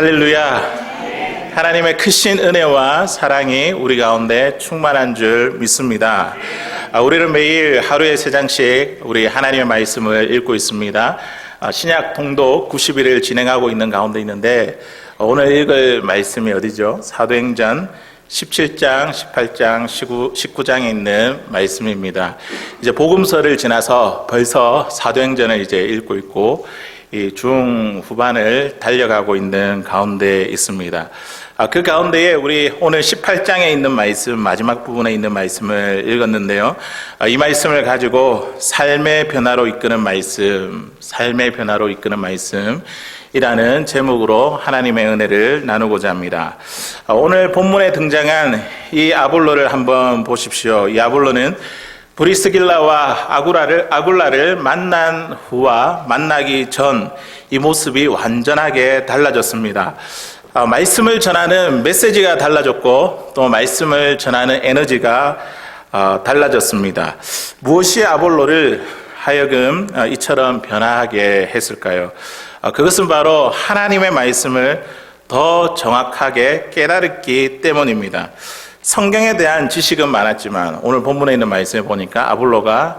할렐루야. 하나님의 크신 은혜와 사랑이 우리 가운데 충만한 줄 믿습니다. 우리는 매일 하루에 3장씩 우리 하나님의 말씀을 읽고 있습니다. 신약 통독 90일을 진행하고 있는 가운데 있는데 오늘 읽을 말씀이 어디죠? 사도행전 17장, 18장, 19장에 있는 말씀입니다. 이제 복음서를 지나서 벌써 사도행전을 이제 읽고 있고 이 중후반을 달려가고 있는 가운데 있습니다. 그 가운데에 우리 오늘 18장에 있는 말씀, 마지막 부분에 있는 말씀을 읽었는데요. 이 말씀을 가지고 삶의 변화로 이끄는 말씀, 삶의 변화로 이끄는 말씀이라는 제목으로 하나님의 은혜를 나누고자 합니다. 오늘 본문에 등장한 이 아볼로를 한번 보십시오. 이 아볼로는 브리스길라와 아굴라를 만난 후와 만나기 전 이 모습이 완전하게 달라졌습니다. 말씀을 전하는 메시지가 달라졌고 또 말씀을 전하는 에너지가 달라졌습니다. 무엇이 아볼로를 하여금 이처럼 변화하게 했을까요? 그것은 바로 하나님의 말씀을 더 정확하게 깨달았기 때문입니다. 성경에 대한 지식은 많았지만 오늘 본문에 있는 말씀에 보니까 아볼로가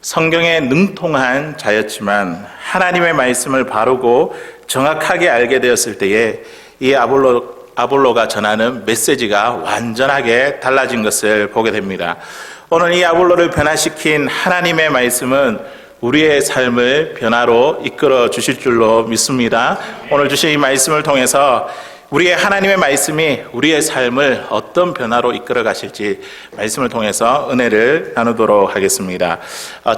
성경에 능통한 자였지만 하나님의 말씀을 바르고 정확하게 알게 되었을 때에 이 아볼로가 전하는 메시지가 완전하게 달라진 것을 보게 됩니다. 오늘 이 아볼로를 변화시킨 하나님의 말씀은 우리의 삶을 변화로 이끌어 주실 줄로 믿습니다. 오늘 주신 이 말씀을 통해서 우리의 하나님의 말씀이 우리의 삶을 어떤 변화로 이끌어 가실지 말씀을 통해서 은혜를 나누도록 하겠습니다.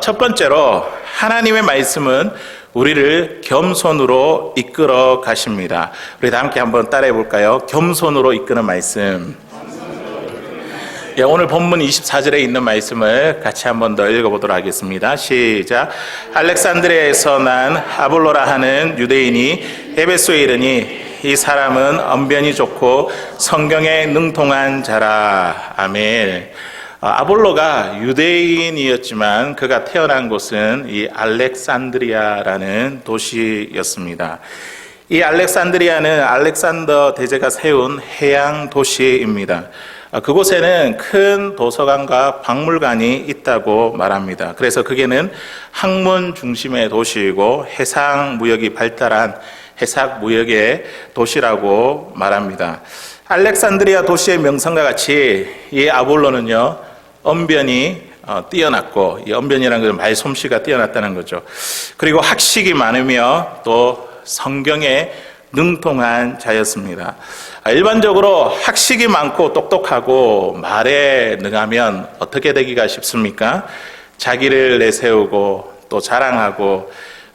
첫 번째로 하나님의 말씀은 우리를 겸손으로 이끌어 가십니다. 우리 다 함께 한번 따라해 볼까요? 겸손으로 이끄는 말씀. 오늘 본문 24절에 있는 말씀을 같이 한번 더 읽어보도록 하겠습니다. 시작. 알렉산드리아에서 난 아볼로라 하는 유대인이 에베소에 이르니 이 사람은 언변이 좋고 성경에 능통한 자라. 아멘. 아볼로가 유대인이었지만 그가 태어난 곳은 이 알렉산드리아라는 도시였습니다. 이 알렉산드리아는 알렉산더 대제가 세운 해양 도시입니다. 그곳에는 큰 도서관과 박물관이 있다고 말합니다. 그래서 그게는 학문 중심의 도시이고 해상 무역이 발달한 해상 무역의 도시라고 말합니다. 알렉산드리아 도시의 명성과 같이 이 아볼로는요, 언변이 뛰어났고, 이 언변이라는 것은 말솜씨가 뛰어났다는 거죠. 그리고 학식이 많으며 또 성경에 능통한 자였습니다. 일반적으로 학식이 많고 똑똑하고 말에 능하면 어떻게 되기가 쉽습니까? 자기를 내세우고 또 자랑하고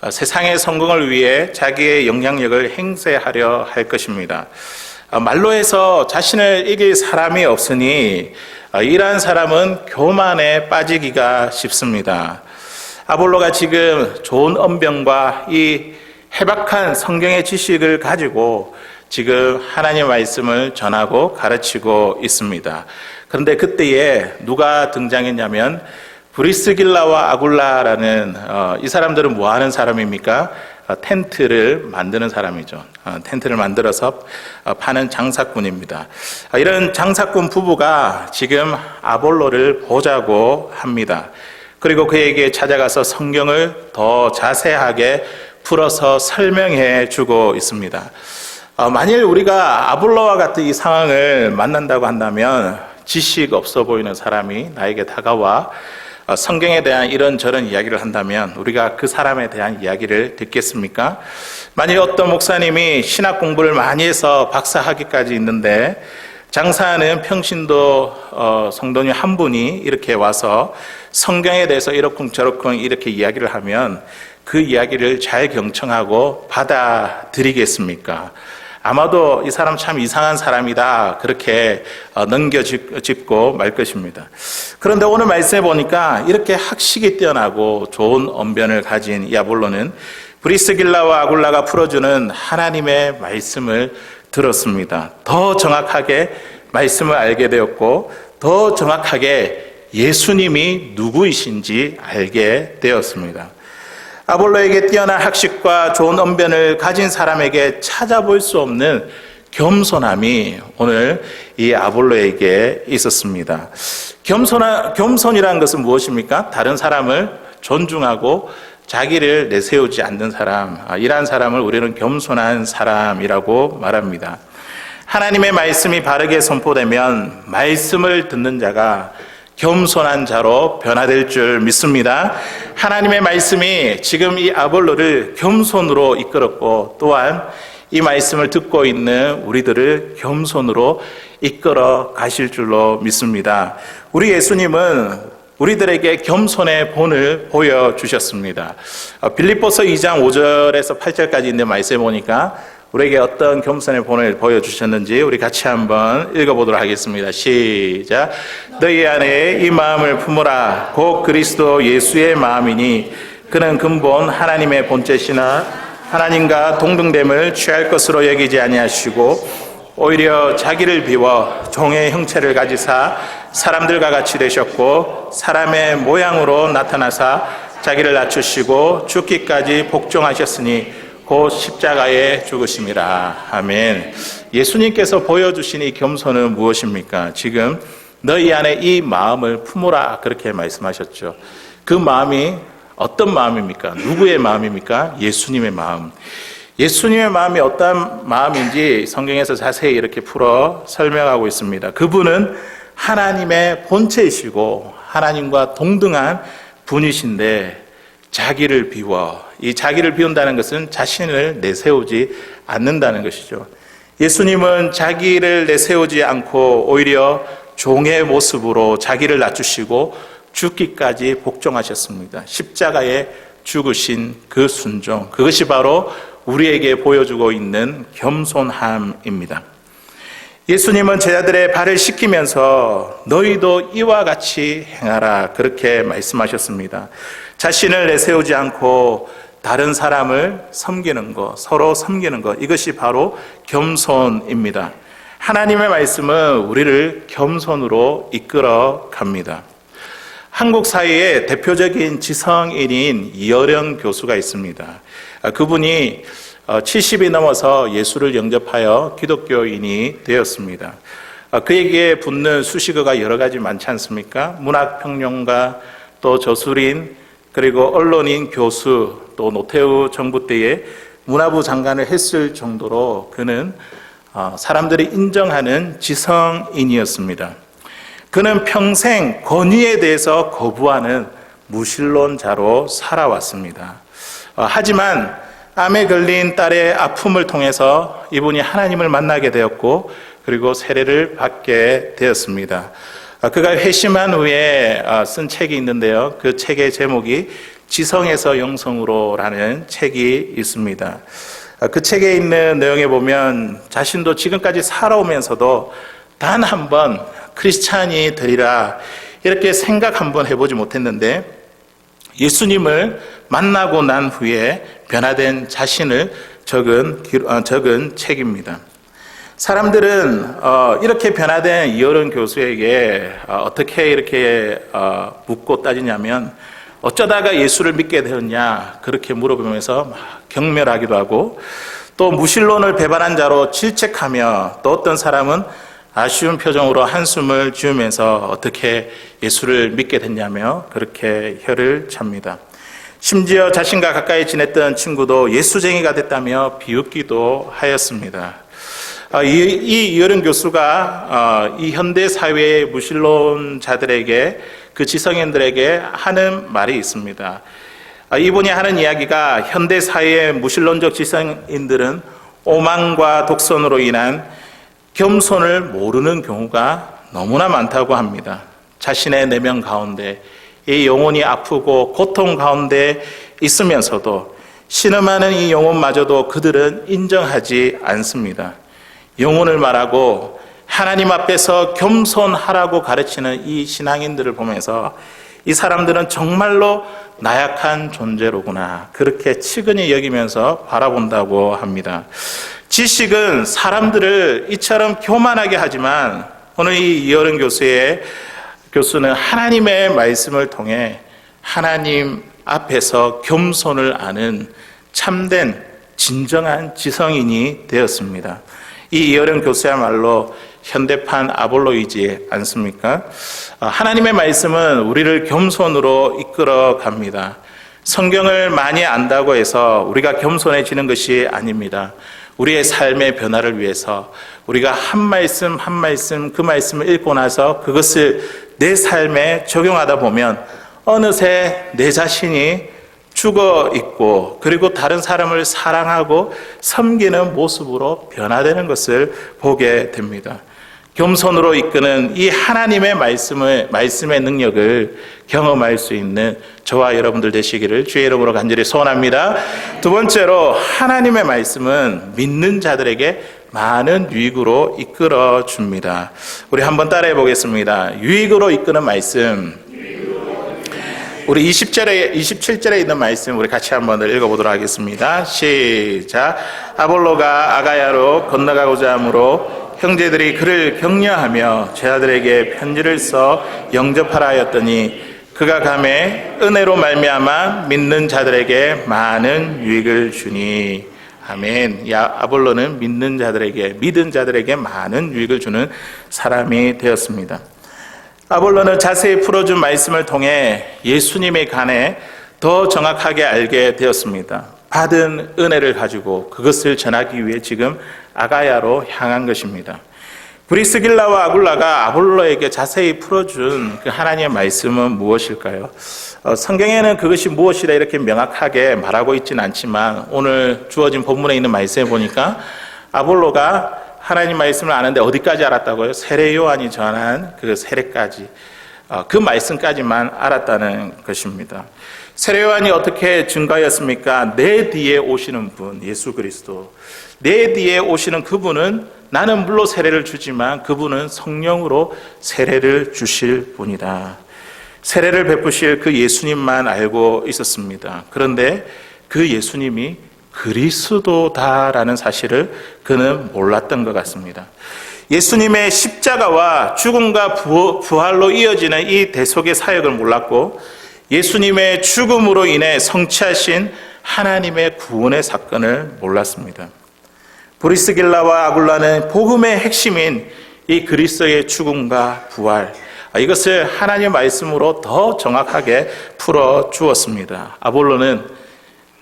세상의 성공을 위해 자기의 영향력을 행사하려 할 것입니다. 말로 해서 자신을 이길 사람이 없으니 이러한 사람은 교만에 빠지기가 쉽습니다. 아볼로가 지금 좋은 언변과 이 해박한 성경의 지식을 가지고 지금 하나님의 말씀을 전하고 가르치고 있습니다. 그런데 그때에 누가 등장했냐면 브리스길라와 아굴라라는 이 사람들은 뭐 하는 사람입니까? 텐트를 만드는 사람이죠. 텐트를 만들어서 파는 장사꾼입니다. 이런 장사꾼 부부가 지금 아볼로를 보자고 합니다. 그리고 그에게 찾아가서 성경을 더 자세하게 풀어서 설명해 주고 있습니다. 만일 우리가 아볼로와 같은 이 상황을 만난다고 한다면 지식 없어 보이는 사람이 나에게 다가와 성경에 대한 이런저런 이야기를 한다면 우리가 그 사람에 대한 이야기를 듣겠습니까? 만일 어떤 목사님이 신학 공부를 많이 해서 박사학위까지 있는데 장사하는 평신도 성도님 한 분이 이렇게 와서 성경에 대해서 이러쿵저러쿵 이렇게 이야기를 하면 그 이야기를 잘 경청하고 받아들이겠습니까? 아마도 이 사람 참 이상한 사람이다 그렇게 넘겨짚고 말 것입니다. 그런데 오늘 말씀해 보니까 이렇게 학식이 뛰어나고 좋은 언변을 가진 이 아볼로는 브리스길라와 아굴라가 풀어주는 하나님의 말씀을 들었습니다. 더 정확하게 말씀을 알게 되었고 더 정확하게 예수님이 누구이신지 알게 되었습니다. 아볼로에게 뛰어난 학식과 좋은 언변을 가진 사람에게 찾아볼 수 없는 겸손함이 오늘 이 아볼로에게 있었습니다. 겸손이라는 것은 무엇입니까? 다른 사람을 존중하고 자기를 내세우지 않는 사람, 이러한 사람을 우리는 겸손한 사람이라고 말합니다. 하나님의 말씀이 바르게 선포되면 말씀을 듣는 자가 겸손한 자로 변화될 줄 믿습니다. 하나님의 말씀이 지금 이 아볼로를 겸손으로 이끌었고, 또한 이 말씀을 듣고 있는 우리들을 겸손으로 이끌어 가실 줄로 믿습니다. 우리 예수님은 우리들에게 겸손의 본을 보여주셨습니다. 빌립보서 2장 5절에서 8절까지 있는 말씀에 보니까 우리에게 어떤 겸손의 본을 보여주셨는지 우리 같이 한번 읽어보도록 하겠습니다. 시작. 너희 안에 이 마음을 품으라. 곧 그리스도 예수의 마음이니 그는 근본 하나님의 본체시나 하나님과 동등됨을 취할 것으로 여기지 아니하시고 오히려 자기를 비워 종의 형체를 가지사 사람들과 같이 되셨고 사람의 모양으로 나타나사 자기를 낮추시고 죽기까지 복종하셨으니 곧 십자가에 죽으심이라. 아멘. 예수님께서 보여주신 이 겸손은 무엇입니까? 지금 너희 안에 이 마음을 품으라 그렇게 말씀하셨죠. 그 마음이 어떤 마음입니까? 누구의 마음입니까? 예수님의 마음. 예수님의 마음이 어떤 마음인지 성경에서 자세히 이렇게 풀어 설명하고 있습니다. 그분은 하나님의 본체이시고 하나님과 동등한 분이신데 자기를 비워, 이 자기를 비운다는 것은 자신을 내세우지 않는다는 것이죠. 예수님은 자기를 내세우지 않고 오히려 종의 모습으로 자기를 낮추시고 죽기까지 복종하셨습니다. 십자가에 죽으신 그 순종, 그것이 바로 우리에게 보여주고 있는 겸손함입니다. 예수님은 제자들의 발을 씻기면서 너희도 이와 같이 행하라 그렇게 말씀하셨습니다. 자신을 내세우지 않고 다른 사람을 섬기는 것, 서로 섬기는 것, 이것이 바로 겸손입니다. 하나님의 말씀은 우리를 겸손으로 이끌어 갑니다. 한국 사회의 대표적인 지성인인 이어령 교수가 있습니다. 그분이 70이 넘어서 예수를 영접하여 기독교인이 되었습니다. 그에게 붙는 수식어가 여러 가지 많지 않습니까? 문학평론가, 또 저술인, 그리고 언론인, 교수, 또 노태우 정부 때에 문화부 장관을 했을 정도로 그는 사람들이 인정하는 지성인이었습니다. 그는 평생 권위에 대해서 거부하는 무신론자로 살아왔습니다. 하지만 암에 걸린 딸의 아픔을 통해서 이분이 하나님을 만나게 되었고 그리고 세례를 받게 되었습니다. 그가 회심한 후에 쓴 책이 있는데요. 그 책의 제목이 지성에서 영성으로라는 책이 있습니다. 그 책에 있는 내용에 보면 자신도 지금까지 살아오면서도 단 한 번 크리스찬이 되리라 이렇게 생각 한번 해보지 못했는데 예수님을 만나고 난 후에 변화된 자신을 적은 책입니다. 사람들은 이렇게 변화된 이어른 교수에게 어떻게 이렇게 묻고 따지냐면 어쩌다가 예수를 믿게 되었냐 그렇게 물어보면서 경멸하기도 하고 또 무신론을 배반한 자로 질책하며 또 어떤 사람은 아쉬운 표정으로 한숨을 지으면서 어떻게 예수를 믿게 됐냐며 그렇게 혀를 찹니다. 심지어 자신과 가까이 지냈던 친구도 예수쟁이가 됐다며 비웃기도 하였습니다. 이 이어른 교수가 이 현대 사회의 무신론자들에게 그 지성인들에게 하는 말이 있습니다. 이분이 하는 이야기가 현대 사회의 무신론적 지성인들은 오만과 독선으로 인한 겸손을 모르는 경우가 너무나 많다고 합니다. 자신의 내면 가운데 이 영혼이 아프고 고통 가운데 있으면서도 신음하는 이 영혼마저도 그들은 인정하지 않습니다. 영혼을 말하고 하나님 앞에서 겸손하라고 가르치는 이 신앙인들을 보면서 이 사람들은 정말로 나약한 존재로구나 그렇게 측은히 여기면서 바라본다고 합니다. 지식은 사람들을 이처럼 교만하게 하지만 오늘 이 이어른 교수는 하나님의 말씀을 통해 하나님 앞에서 겸손을 아는 참된 진정한 지성인이 되었습니다. 이 이어령 교수야말로 현대판 아볼로이지 않습니까? 하나님의 말씀은 우리를 겸손으로 이끌어 갑니다. 성경을 많이 안다고 해서 우리가 겸손해지는 것이 아닙니다. 우리의 삶의 변화를 위해서 우리가 한 말씀 한 말씀 그 말씀을 읽고 나서 그것을 내 삶에 적용하다 보면 어느새 내 자신이 죽어 있고 그리고 다른 사람을 사랑하고 섬기는 모습으로 변화되는 것을 보게 됩니다. 겸손으로 이끄는 이 하나님의 말씀의 능력을 경험할 수 있는 저와 여러분들 되시기를 주의 이름으로 간절히 소원합니다. 두 번째로 하나님의 말씀은 믿는 자들에게 많은 유익으로 이끌어 줍니다. 우리 한번 따라해 보겠습니다. 유익으로 이끄는 말씀. 우리 27절에 있는 말씀 우리 같이 한번 읽어보도록 하겠습니다. 시작. 아볼로가 아가야로 건너가고자 하므로 형제들이 그를 격려하며 제자들에게 편지를 써 영접하라 하였더니 그가 가매 은혜로 말미암아 믿는 자들에게 많은 유익을 주니. 아멘. 아볼로는 믿는 자들에게 많은 유익을 주는 사람이 되었습니다. 아볼로는 자세히 풀어준 말씀을 통해 예수님에 관해 더 정확하게 알게 되었습니다. 받은 은혜를 가지고 그것을 전하기 위해 지금 아가야로 향한 것입니다. 브리스길라와 아굴라가 아볼로에게 자세히 풀어준 그 하나님의 말씀은 무엇일까요? 성경에는 그것이 무엇이라 이렇게 명확하게 말하고 있지는 않지만 오늘 주어진 본문에 있는 말씀에 보니까 아볼로가 하나님 말씀을 아는데 어디까지 알았다고요? 세례 요한이 전한 그 세례까지, 그 말씀까지만 알았다는 것입니다. 세례 요한이 어떻게 증거하였습니까? 내 뒤에 오시는 분, 예수 그리스도. 내 뒤에 오시는 그분은 나는 물로 세례를 주지만 그분은 성령으로 세례를 주실 분이다. 세례를 베푸실 그 예수님만 알고 있었습니다. 그런데 그 예수님이 그리스도다라는 사실을 그는 몰랐던 것 같습니다. 예수님의 십자가와 죽음과 부활로 이어지는 이 대속의 사역을 몰랐고 예수님의 죽음으로 인해 성취하신 하나님의 구원의 사건을 몰랐습니다. 브리스길라와 아굴라는 복음의 핵심인 이 그리스도의 죽음과 부활, 이것을 하나님의 말씀으로 더 정확하게 풀어 주었습니다. 아볼로는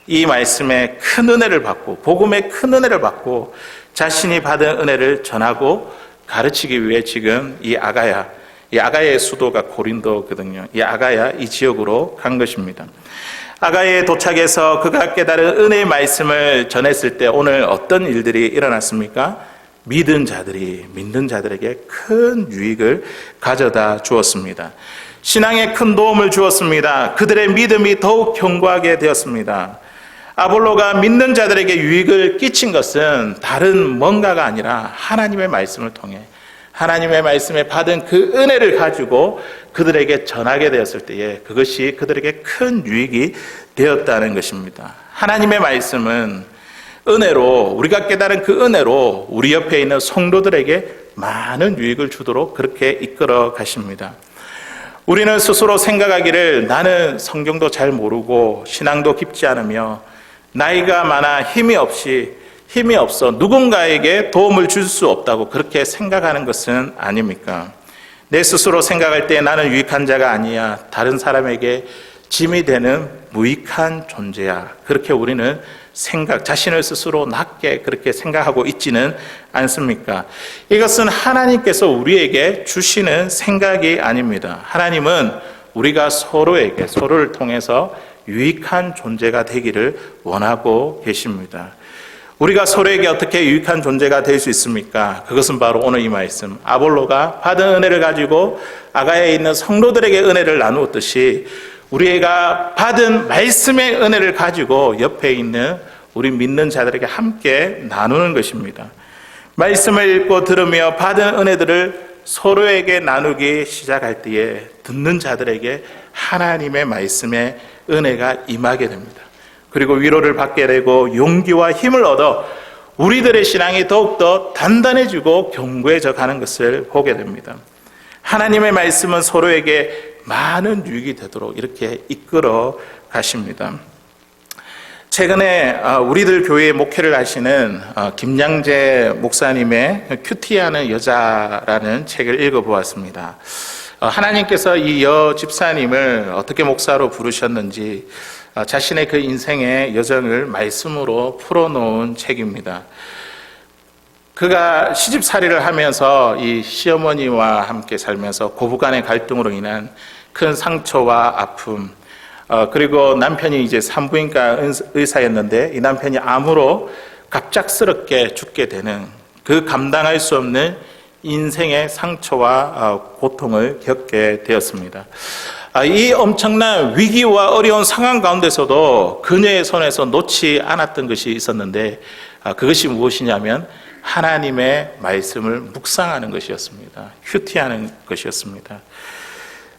이 말씀에 큰 은혜를 받고 복음의 큰 은혜를 받고 자신이 받은 은혜를 전하고 가르치기 위해 지금 이 아가야의 수도가 고린도거든요. 이 아가야 이 지역으로 간 것입니다. 아가야에 도착해서 그가 깨달은 은혜의 말씀을 전했을 때 오늘 어떤 일들이 일어났습니까? 믿는 자들에게 큰 유익을 가져다 주었습니다. 신앙에 큰 도움을 주었습니다. 그들의 믿음이 더욱 견고하게 되었습니다. 아볼로가 믿는 자들에게 유익을 끼친 것은 다른 뭔가가 아니라 하나님의 말씀을 통해 하나님의 말씀에 받은 그 은혜를 가지고 그들에게 전하게 되었을 때에 그것이 그들에게 큰 유익이 되었다는 것입니다. 하나님의 말씀은 은혜로, 우리가 깨달은 그 은혜로 우리 옆에 있는 성도들에게 많은 유익을 주도록 그렇게 이끌어 가십니다. 우리는 스스로 생각하기를 나는 성경도 잘 모르고 신앙도 깊지 않으며 나이가 많아 힘이 없어 누군가에게 도움을 줄 수 없다고 그렇게 생각하는 것은 아닙니까? 내 스스로 생각할 때 나는 유익한 자가 아니야. 다른 사람에게 짐이 되는 무익한 존재야. 그렇게 우리는 자신을 스스로 낮게 그렇게 생각하고 있지는 않습니까? 이것은 하나님께서 우리에게 주시는 생각이 아닙니다. 하나님은 우리가 서로를 통해서 유익한 존재가 되기를 원하고 계십니다. 우리가 서로에게 어떻게 유익한 존재가 될 수 있습니까? 그것은 바로 오늘 이 말씀, 아볼로가 받은 은혜를 가지고 아가야에 있는 성도들에게 은혜를 나누었듯이 우리가 받은 말씀의 은혜를 가지고 옆에 있는 우리 믿는 자들에게 함께 나누는 것입니다. 말씀을 읽고 들으며 받은 은혜들을 서로에게 나누기 시작할 때에 듣는 자들에게 하나님의 말씀의 은혜가 임하게 됩니다. 그리고 위로를 받게 되고 용기와 힘을 얻어 우리들의 신앙이 더욱더 단단해지고 견고해져 가는 것을 보게 됩니다. 하나님의 말씀은 서로에게 많은 유익이 되도록 이렇게 이끌어 가십니다. 최근에 우리들 교회에 목회를 하시는 김양재 목사님의 큐티하는 여자라는 책을 읽어보았습니다. 하나님께서 이 여 집사님을 어떻게 목사로 부르셨는지 자신의 그 인생의 여정을 말씀으로 풀어놓은 책입니다. 그가 시집살이를 하면서 이 시어머니와 함께 살면서 고부간의 갈등으로 인한 큰 상처와 아픔, 그리고 남편이 이제 산부인과 의사였는데 이 남편이 암으로 갑작스럽게 죽게 되는 그 감당할 수 없는 인생의 상처와 고통을 겪게 되었습니다. 이 엄청난 위기와 어려운 상황 가운데서도 그녀의 손에서 놓지 않았던 것이 있었는데 그것이 무엇이냐면 하나님의 말씀을 묵상하는 것이었습니다. 큐티하는 것이었습니다.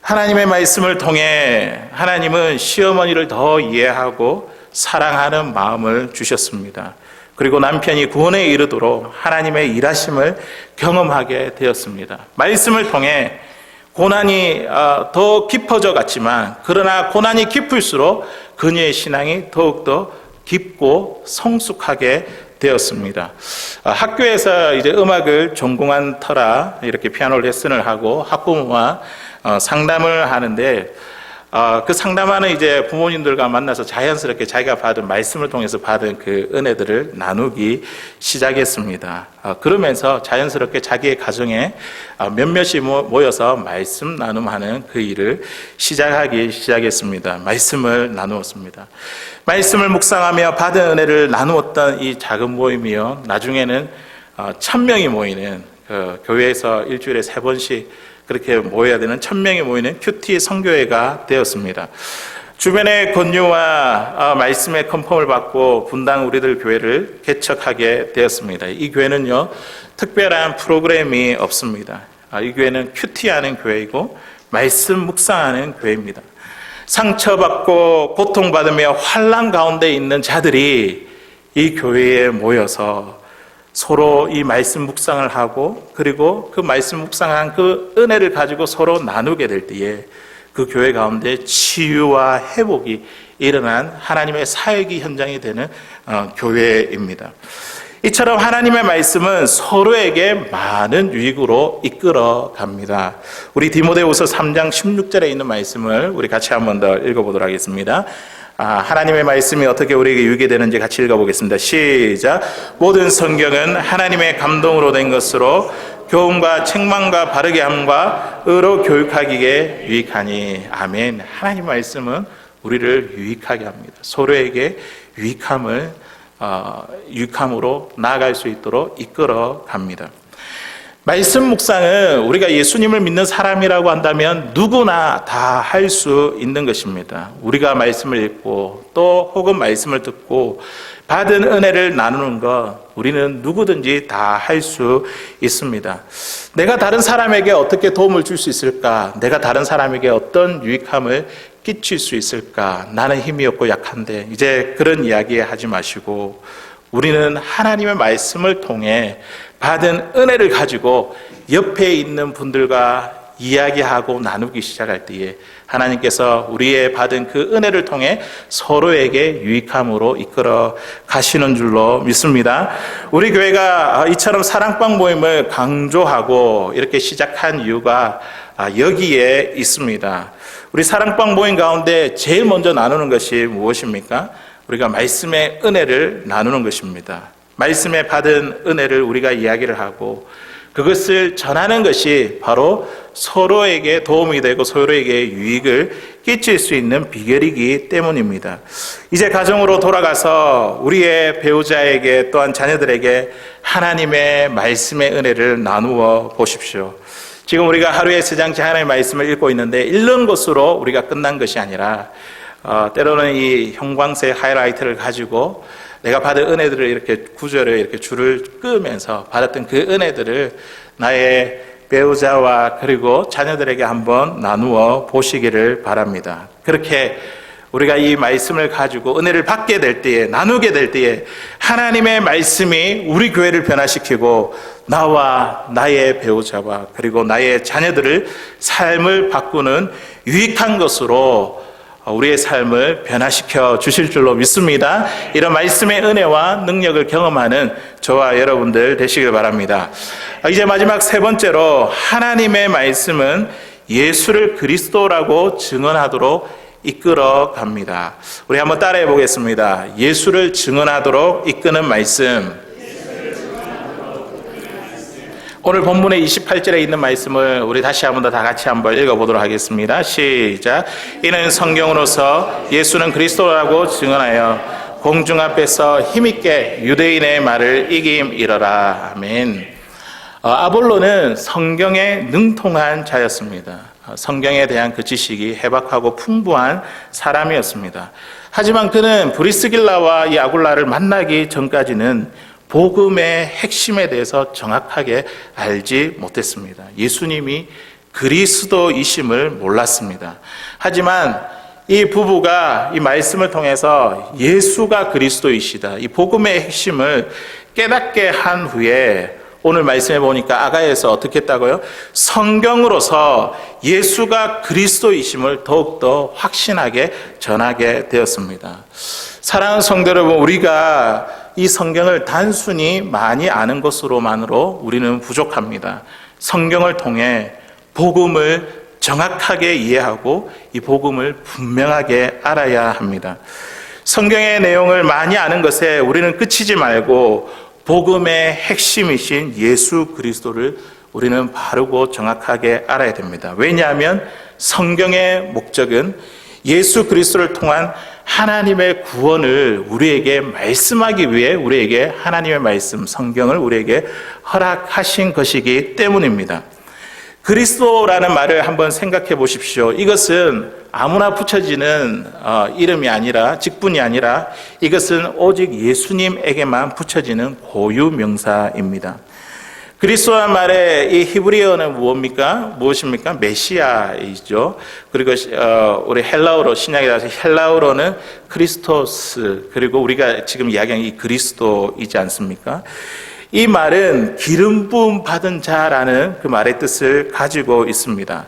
하나님의 말씀을 통해 하나님은 시어머니를 더 이해하고 사랑하는 마음을 주셨습니다. 그리고 남편이 구원에 이르도록 하나님의 일하심을 경험하게 되었습니다. 말씀을 통해 고난이 더 깊어져 갔지만 그러나 고난이 깊을수록 그녀의 신앙이 더욱더 깊고 성숙하게 되었습니다. 학교에서 이제 음악을 전공한 터라 이렇게 피아노 레슨을 하고 학부모와 상담을 하는데 그 상담하는 이제 부모님들과 만나서 자연스럽게 자기가 받은 말씀을 통해서 받은 그 은혜들을 나누기 시작했습니다. 그러면서 자연스럽게 자기의 가정에 몇몇이 모여서 말씀 나눔하는 그 일을 시작했습니다. 말씀을 나누었습니다. 말씀을 묵상하며 받은 은혜를 나누었던 이 작은 모임이요, 나중에는 1000명이 모이는 교회에서 일주일에 3번씩 그렇게 모여야 되는 1000명이 모이는 큐티 선교회가 되었습니다. 주변의 권유와 말씀의 컨펌을 받고 분당 우리들 교회를 개척하게 되었습니다. 이 교회는요, 특별한 프로그램이 없습니다. 이 교회는 큐티하는 교회이고 말씀 묵상하는 교회입니다. 상처받고 고통받으며 환난 가운데 있는 자들이 이 교회에 모여서 서로 이 말씀 묵상을 하고 그리고 그 말씀 묵상한 그 은혜를 가지고 서로 나누게 될 때에 그 교회 가운데 치유와 회복이 일어난 하나님의 사역이 현장이 되는 교회입니다. 이처럼 하나님의 말씀은 서로에게 많은 유익으로 이끌어 갑니다. 우리 디모데후서 3장 16절에 있는 말씀을 우리 같이 한번 더 읽어보도록 하겠습니다. 하나님의 말씀이 어떻게 우리에게 유익이 되는지 같이 읽어보겠습니다. 시작. 모든 성경은 하나님의 감동으로 된 것으로 교훈과 책망과 바르게 함과 의로 교육하기에 유익하니. 아멘. 하나님의 말씀은 우리를 유익하게 합니다. 서로에게 유익함으로 나아갈 수 있도록 이끌어 갑니다. 말씀 묵상은 우리가 예수님을 믿는 사람이라고 한다면 누구나 다 할 수 있는 것입니다. 우리가 말씀을 읽고 또 혹은 말씀을 듣고 받은 은혜를 나누는 것, 우리는 누구든지 다 할 수 있습니다. 내가 다른 사람에게 어떻게 도움을 줄 수 있을까? 내가 다른 사람에게 어떤 유익함을 끼칠 수 있을까? 나는 힘이 없고 약한데, 이제 그런 이야기 하지 마시고 우리는 하나님의 말씀을 통해 받은 은혜를 가지고 옆에 있는 분들과 이야기하고 나누기 시작할 때에 하나님께서 우리의 받은 그 은혜를 통해 서로에게 유익함으로 이끌어 가시는 줄로 믿습니다. 우리 교회가 이처럼 사랑방 모임을 강조하고 이렇게 시작한 이유가 여기에 있습니다. 우리 사랑방 모임 가운데 제일 먼저 나누는 것이 무엇입니까? 우리가 말씀의 은혜를 나누는 것입니다. 말씀에 받은 은혜를 우리가 이야기를 하고 그것을 전하는 것이 바로 서로에게 도움이 되고 서로에게 유익을 끼칠 수 있는 비결이기 때문입니다. 이제 가정으로 돌아가서 우리의 배우자에게 또한 자녀들에게 하나님의 말씀의 은혜를 나누어 보십시오. 지금 우리가 하루에 3장째 하나님의 말씀을 읽고 있는데 읽는 것으로 우리가 끝난 것이 아니라 때로는 이 형광색 하이라이트를 가지고 내가 받은 은혜들을 이렇게 구절을 이렇게 줄을 끄면서 받았던 그 은혜들을 나의 배우자와 그리고 자녀들에게 한번 나누어 보시기를 바랍니다. 그렇게 우리가 이 말씀을 가지고 은혜를 받게 될 때에, 나누게 될 때에 하나님의 말씀이 우리 교회를 변화시키고 나와 나의 배우자와 그리고 나의 자녀들을 삶을 바꾸는 유익한 것으로 우리의 삶을 변화시켜 주실 줄로 믿습니다. 이런 말씀의 은혜와 능력을 경험하는 저와 여러분들 되시길 바랍니다. 이제 마지막 세 번째로 하나님의 말씀은 예수를 그리스도라고 증언하도록 이끌어 갑니다. 우리 한번 따라해 보겠습니다. 예수를 증언하도록 이끄는 말씀. 오늘 본문의 28절에 있는 말씀을 우리 다시 한번 더 다 같이 한번 읽어보도록 하겠습니다. 시작. 이는 성경으로서 예수는 그리스도라고 증언하여 공중 앞에서 힘있게 유대인의 말을 이김이러라. 아멘. 아볼로는 성경에 능통한 자였습니다. 성경에 대한 그 지식이 해박하고 풍부한 사람이었습니다. 하지만 그는 브리스길라와 이 아굴라를 만나기 전까지는 복음의 핵심에 대해서 정확하게 알지 못했습니다. 예수님이 그리스도이심을 몰랐습니다. 하지만 이 부부가 이 말씀을 통해서 예수가 그리스도이시다, 이 복음의 핵심을 깨닫게 한 후에 오늘 말씀해 보니까 아가야에서 어떻게 했다고요? 성경으로서 예수가 그리스도이심을 더욱더 확신하게 전하게 되었습니다. 사랑하는 성도 여러분, 우리가 이 성경을 단순히 많이 아는 것으로만으로 우리는 부족합니다. 성경을 통해 복음을 정확하게 이해하고 이 복음을 분명하게 알아야 합니다. 성경의 내용을 많이 아는 것에 우리는 그치지 말고 복음의 핵심이신 예수 그리스도를 우리는 바르고 정확하게 알아야 됩니다. 왜냐하면 성경의 목적은 예수 그리스도를 통한 하나님의 구원을 우리에게 말씀하기 위해 우리에게 하나님의 말씀, 성경을 우리에게 허락하신 것이기 때문입니다. 그리스도라는 말을 한번 생각해 보십시오. 이것은 아무나 붙여지는 이름이 아니라, 직분이 아니라 이것은 오직 예수님에게만 붙여지는 고유 명사입니다. 그리스도란 말의 이 히브리어는 무엇입니까? 메시아이죠. 그리고 우리 헬라어로, 신약에 따라서 헬라어로는 크리스토스, 그리고 우리가 지금 이야기하는 이 그리스도이지 않습니까? 이 말은 기름 부음 받은 자라는 그 말의 뜻을 가지고 있습니다.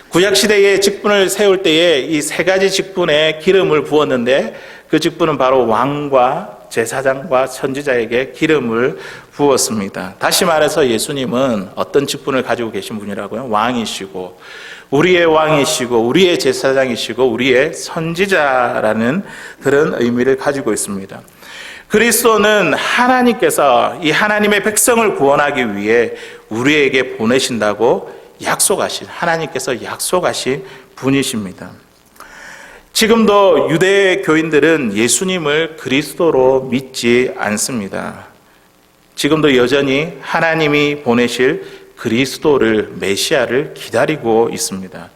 구약시대에 직분을 세울 때에 이 세 가지 직분에 기름을 부었는데 그 직분은 바로 왕과 제사장과 선지자에게 기름을 부었습니다. 다시 말해서 예수님은 어떤 직분을 가지고 계신 분이라고요? 왕이시고, 우리의 왕이시고, 우리의 제사장이시고, 우리의 선지자라는 그런 의미를 가지고 있습니다. 그리스도는 하나님께서 이 하나님의 백성을 구원하기 위해 우리에게 보내신다고 하나님께서 약속하신 분이십니다. 지금도 유대 교인들은 예수님을 그리스도로 믿지 않습니다. 지금도 여전히 하나님이 보내실 그리스도를, 메시아를 기다리고 있습니다.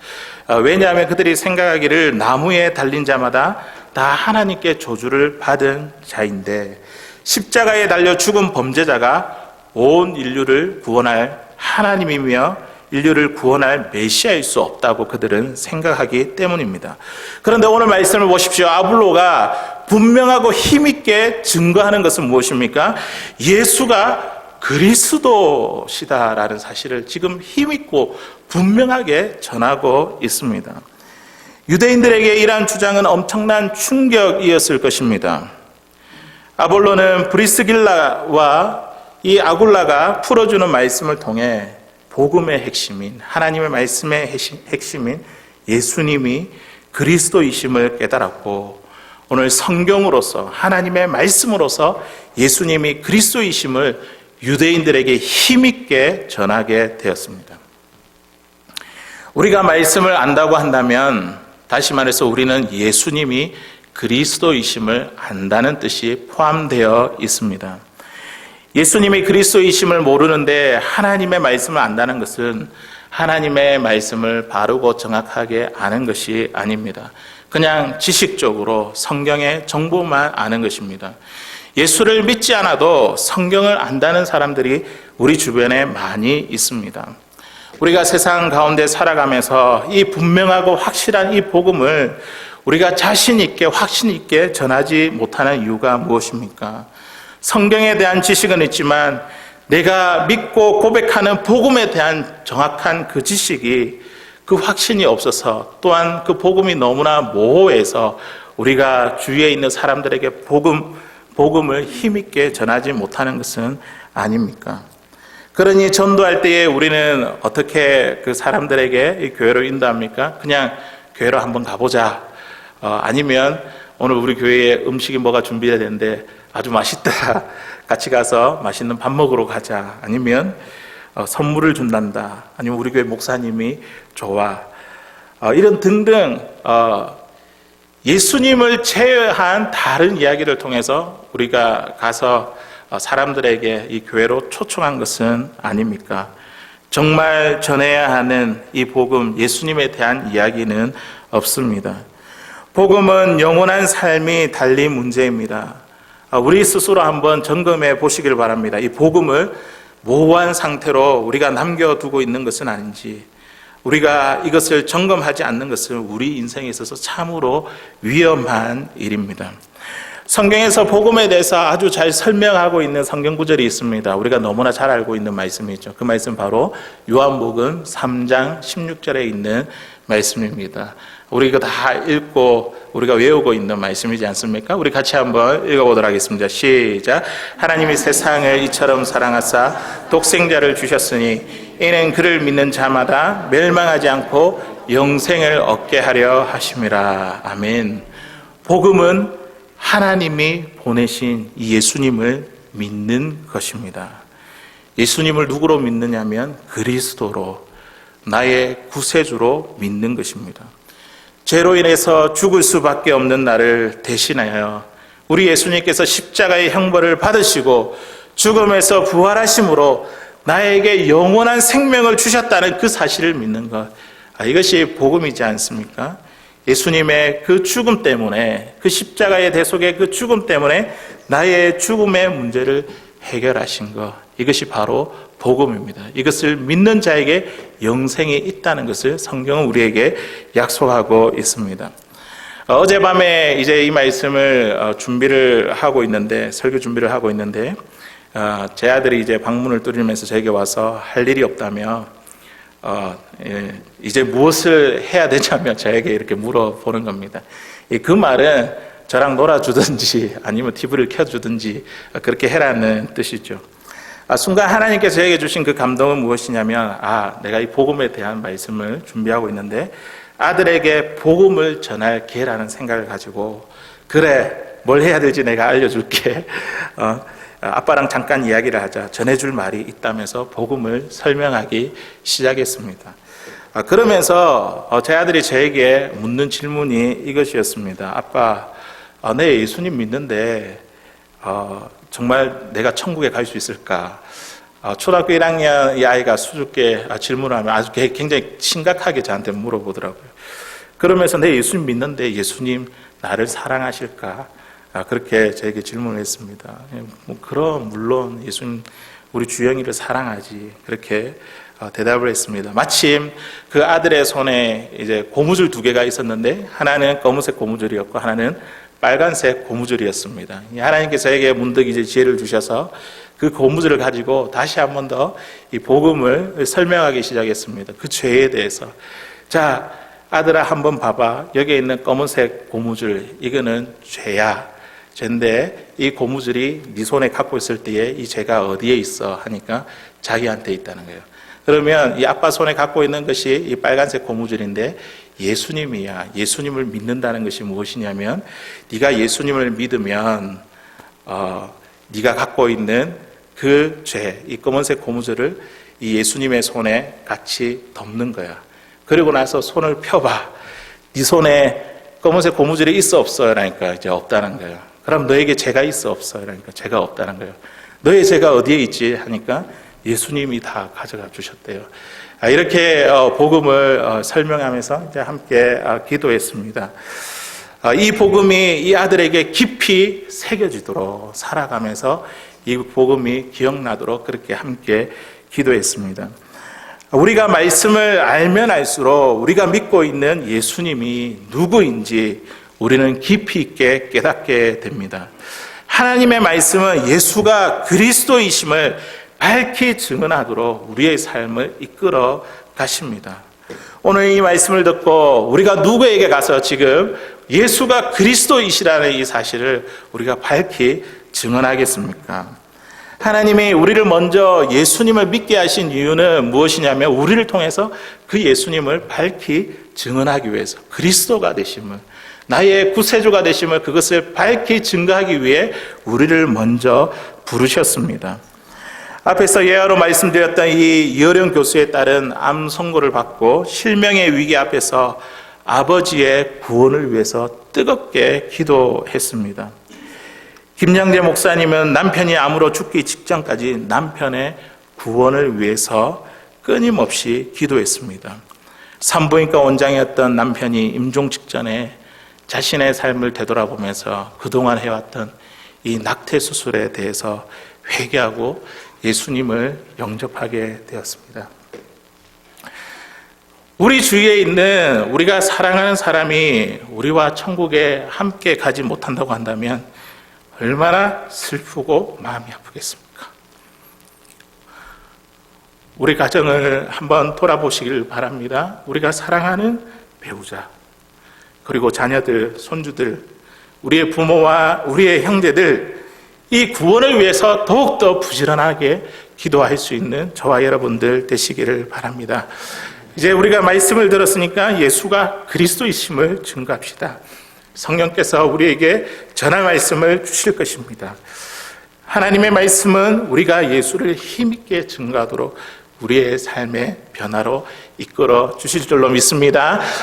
왜냐하면 그들이 생각하기를 나무에 달린 자마다 다 하나님께 저주를 받은 자인데 십자가에 달려 죽은 범죄자가 온 인류를 구원할 하나님이며 인류를 구원할 메시아일 수 없다고 그들은 생각하기 때문입니다. 그런데 오늘 말씀을 보십시오. 아볼로가 분명하고 힘있게 증거하는 것은 무엇입니까? 예수가 그리스도시다라는 사실을 지금 힘있고 분명하게 전하고 있습니다. 유대인들에게 이러한 주장은 엄청난 충격이었을 것입니다. 아볼로는 브리스길라와 이 아굴라가 풀어주는 말씀을 통해 복음의 핵심인, 하나님의 말씀의 핵심인 예수님이 그리스도이심을 깨달았고, 오늘 성경으로서, 하나님의 말씀으로서 예수님이 그리스도이심을 유대인들에게 힘있게 전하게 되었습니다. 우리가 말씀을 안다고 한다면, 다시 말해서 우리는 예수님이 그리스도이심을 안다는 뜻이 포함되어 있습니다. 예수님이 그리스도이심을 모르는데 하나님의 말씀을 안다는 것은 하나님의 말씀을 바르고 정확하게 아는 것이 아닙니다. 그냥 지식적으로 성경의 정보만 아는 것입니다. 예수를 믿지 않아도 성경을 안다는 사람들이 우리 주변에 많이 있습니다. 우리가 세상 가운데 살아가면서 이 분명하고 확실한 이 복음을 우리가 자신 있게, 확신 있게 전하지 못하는 이유가 무엇입니까? 성경에 대한 지식은 있지만 내가 믿고 고백하는 복음에 대한 정확한 그 지식이, 그 확신이 없어서, 또한 그 복음이 너무나 모호해서 우리가 주위에 있는 사람들에게 복음을 힘있게 전하지 못하는 것은 아닙니까? 그러니 전도할 때에 우리는 어떻게 그 사람들에게 이 교회로 인도합니까? 그냥 교회로 한번 가보자. 아니면 오늘 우리 교회에 음식이 뭐가 준비되어 되는데 아주 맛있다. 같이 가서 맛있는 밥 먹으러 가자. 아니면 선물을 준단다. 아니면 우리 교회 목사님이 좋아. 이런 등등 예수님을 제외한 다른 이야기를 통해서 우리가 가서 사람들에게 이 교회로 초청한 것은 아닙니까? 정말 전해야 하는 이 복음, 예수님에 대한 이야기는 없습니다. 복음은 영원한 삶이 달린 문제입니다. 우리 스스로 한번 점검해 보시길 바랍니다. 이 복음을 모호한 상태로 우리가 남겨두고 있는 것은 아닌지, 우리가 이것을 점검하지 않는 것은 우리 인생에 있어서 참으로 위험한 일입니다. 성경에서 복음에 대해서 아주 잘 설명하고 있는 성경 구절이 있습니다. 우리가 너무나 잘 알고 있는 말씀이죠. 그 말씀 바로 요한복음 3장 16절에 있는 말씀입니다. 우리 이거 다 읽고 우리가 외우고 있는 말씀이지 않습니까? 우리 같이 한번 읽어보도록 하겠습니다. 시작. 하나님이 세상을 이처럼 사랑하사 독생자를 주셨으니 이는 그를 믿는 자마다 멸망하지 않고 영생을 얻게 하려 하심이라. 아멘. 복음은 하나님이 보내신 이 예수님을 믿는 것입니다. 예수님을 누구로 믿느냐면 그리스도로, 나의 구세주로 믿는 것입니다. 죄로 인해서 죽을 수밖에 없는 나를 대신하여 우리 예수님께서 십자가의 형벌을 받으시고 죽음에서 부활하심으로 나에게 영원한 생명을 주셨다는 그 사실을 믿는 것, 이것이 복음이지 않습니까? 예수님의 그 죽음 때문에, 그 십자가의 대속의 그 죽음 때문에 나의 죽음의 문제를 해결하신 것, 이것이 바로 복음입니다. 이것을 믿는 자에게 영생이 있다는 것을 성경은 우리에게 약속하고 있습니다. 어젯밤에 이제 이 말씀을 준비를 하고 있는데, 설교 준비를 하고 있는데, 제 아들이 이제 방문을 뚫으면서 저에게 와서 할 일이 없다며 이제 무엇을 해야 되냐며 저에게 이렇게 물어보는 겁니다. 그 말은 저랑 놀아주든지 아니면 TV를 켜주든지 그렇게 해라는 뜻이죠. 순간 하나님께서 저에게 주신 그 감동은 무엇이냐면, 내가 이 복음에 대한 말씀을 준비하고 있는데 아들에게 복음을 전할 기회라는 생각을 가지고, 그래, 뭘 해야 될지 내가 알려줄게. 아빠랑 잠깐 이야기를 하자. 전해줄 말이 있다면서 복음을 설명하기 시작했습니다. 그러면서 제 아들이 저에게 묻는 질문이 이것이었습니다. 아빠, 내 예수님 믿는데 정말 내가 천국에 갈 수 있을까? 초등학교 1학년 이 아이가 수줍게 질문을 하면 아주 굉장히 심각하게 저한테 물어보더라고요. 그러면서 내 예수님 믿는데 예수님 나를 사랑하실까? 그렇게 저에게 질문을 했습니다. 그럼 물론 예수님 우리 주영이를 사랑하지. 그렇게 대답을 했습니다. 마침 그 아들의 손에 이제 고무줄 2개가 있었는데 하나는 검은색 고무줄이었고 하나는 빨간색 고무줄이었습니다. 하나님께서 저에게 문득 이제 지혜를 주셔서 그 고무줄을 가지고 다시 한 번 더 이 복음을 설명하기 시작했습니다. 그 죄에 대해서. 자, 아들아 한번 봐봐. 여기에 있는 검은색 고무줄, 이거는 죄야. 죄인데 이 고무줄이 네 손에 갖고 있을 때에 이 죄가 어디에 있어 하니까 자기한테 있다는 거예요. 그러면 이 아빠 손에 갖고 있는 것이 이 빨간색 고무줄인데 예수님이야. 예수님을 믿는다는 것이 무엇이냐면, 네가 예수님을 믿으면 네가 갖고 있는 그 죄, 이 검은색 고무줄을 이 예수님의 손에 같이 덮는 거야. 그리고 나서 손을 펴봐. 네 손에 검은색 고무줄이 있어 없어? 그러니까 이제 없다는 거예요. 그럼 너에게 죄가 있어 없어? 그러니까 죄가 없다는 거예요. 너의 죄가 어디에 있지? 하니까 예수님이 다 가져가 주셨대요. 이렇게 복음을 설명하면서 이제 함께 기도했습니다. 이 복음이 이 아들에게 깊이 새겨지도록 살아가면서 이 복음이 기억나도록 그렇게 함께 기도했습니다. 우리가 말씀을 알면 알수록 우리가 믿고 있는 예수님이 누구인지 우리는 깊이 있게 깨닫게 됩니다. 하나님의 말씀은 예수가 그리스도이심을 밝히 증언하도록 우리의 삶을 이끌어 가십니다. 오늘 이 말씀을 듣고 우리가 누구에게 가서 지금 예수가 그리스도이시라는 이 사실을 우리가 밝히 증언하겠습니까? 하나님이 우리를 먼저 예수님을 믿게 하신 이유는 무엇이냐면 우리를 통해서 그 예수님을 밝히 증언하기 위해서, 그리스도가 되심을, 나의 구세주가 되심을, 그것을 밝히 증거하기 위해 우리를 먼저 부르셨습니다. 앞에서 예화로 말씀드렸던 이 이어령 교수에 따른 암 선고를 받고 실명의 위기 앞에서 아버지의 구원을 위해서 뜨겁게 기도했습니다. 김양재 목사님은 남편이 암으로 죽기 직전까지 남편의 구원을 위해서 끊임없이 기도했습니다. 산부인과 원장이었던 남편이 임종 직전에 자신의 삶을 되돌아보면서 그동안 해왔던 이 낙태 수술에 대해서 회개하고 예수님을 영접하게 되었습니다. 우리 주위에 있는 우리가 사랑하는 사람이 우리와 천국에 함께 가지 못한다고 한다면 얼마나 슬프고 마음이 아프겠습니까? 우리 가정을 한번 돌아보시길 바랍니다. 우리가 사랑하는 배우자, 그리고 자녀들, 손주들, 우리의 부모와 우리의 형제들, 이 구원을 위해서 더욱더 부지런하게 기도할 수 있는 저와 여러분들 되시기를 바랍니다. 이제 우리가 말씀을 들었으니까 예수가 그리스도이심을 증거합시다. 성령께서 우리에게 전할 말씀을 주실 것입니다. 하나님의 말씀은 우리가 예수를 힘있게 증거하도록 우리의 삶의 변화로 이끌어 주실 줄로 믿습니다.